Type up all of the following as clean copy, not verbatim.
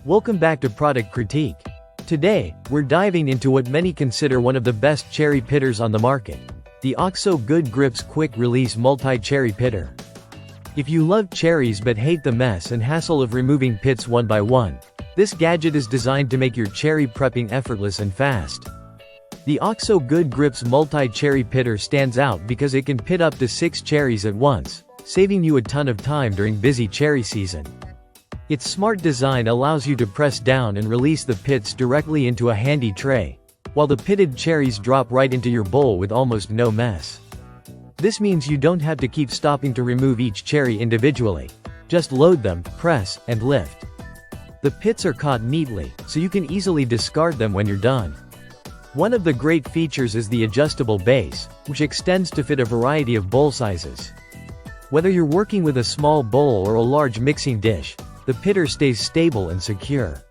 Welcome back to Product Critique. Today, we're diving into what many consider one of the best cherry pitters on the market, the OXO Good Grips Quick Release Multi-Cherry Pitter. If you love cherries but hate the mess and hassle of removing pits one by one, this gadget is designed to make your cherry prepping effortless and fast. The OXO Good Grips Multi-Cherry Pitter stands out because it can pit up to 6 cherries at once, saving you a ton of time during busy cherry season. Its smart design allows you to press down and release the pits directly into a handy tray, while the pitted cherries drop right into your bowl with almost no mess. This means you don't have to keep stopping to remove each cherry individually. Just load them, press, and lift. The pits are caught neatly, so you can easily discard them when you're done. One of the great features is the adjustable base, which extends to fit a variety of bowl sizes. Whether you're working with a small bowl or a large mixing dish, the pitter stays stable and secure.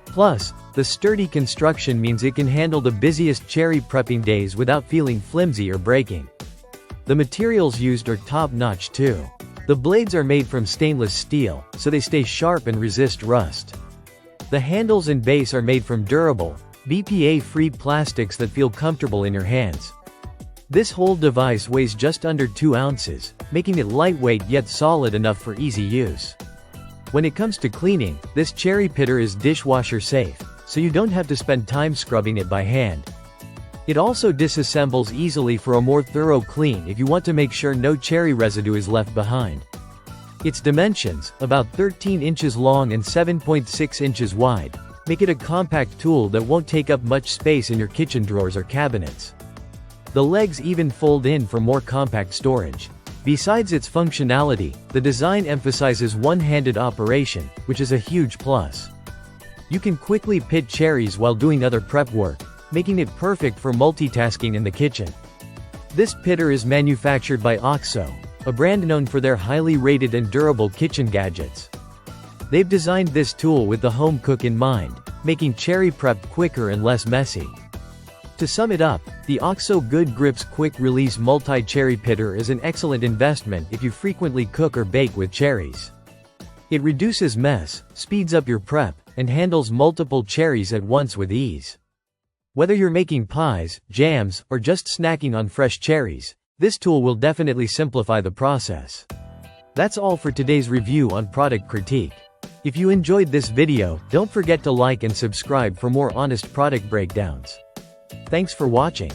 Plus, the sturdy construction means it can handle the busiest cherry prepping days without feeling flimsy or breaking. The materials used are top-notch too. The blades are made from stainless steel, so they stay sharp and resist rust. The handles and base are made from durable, BPA-free plastics that feel comfortable in your hands. This whole device weighs just under 2 ounces, making it lightweight yet solid enough for easy use. When it comes to cleaning, this cherry pitter is dishwasher safe, so you don't have to spend time scrubbing it by hand. It also disassembles easily for a more thorough clean if you want to make sure no cherry residue is left behind. Its dimensions, about 13 inches long and 7.6 inches wide, make it a compact tool that won't take up much space in your kitchen drawers or cabinets. The legs even fold in for more compact storage. Besides its functionality, the design emphasizes one-handed operation, which is a huge plus. You can quickly pit cherries while doing other prep work, making it perfect for multitasking in the kitchen. This pitter is manufactured by OXO, a brand known for their highly rated and durable kitchen gadgets. They've designed this tool with the home cook in mind, making cherry prep quicker and less messy. To sum it up, the OXO Good Grips Quick Release Multi-Cherry Pitter is an excellent investment if you frequently cook or bake with cherries. It reduces mess, speeds up your prep, and handles multiple cherries at once with ease. Whether you're making pies, jams, or just snacking on fresh cherries, this tool will definitely simplify the process. That's all for today's review on Product Critique. If you enjoyed this video, don't forget to like and subscribe for more honest product breakdowns. Thanks for watching.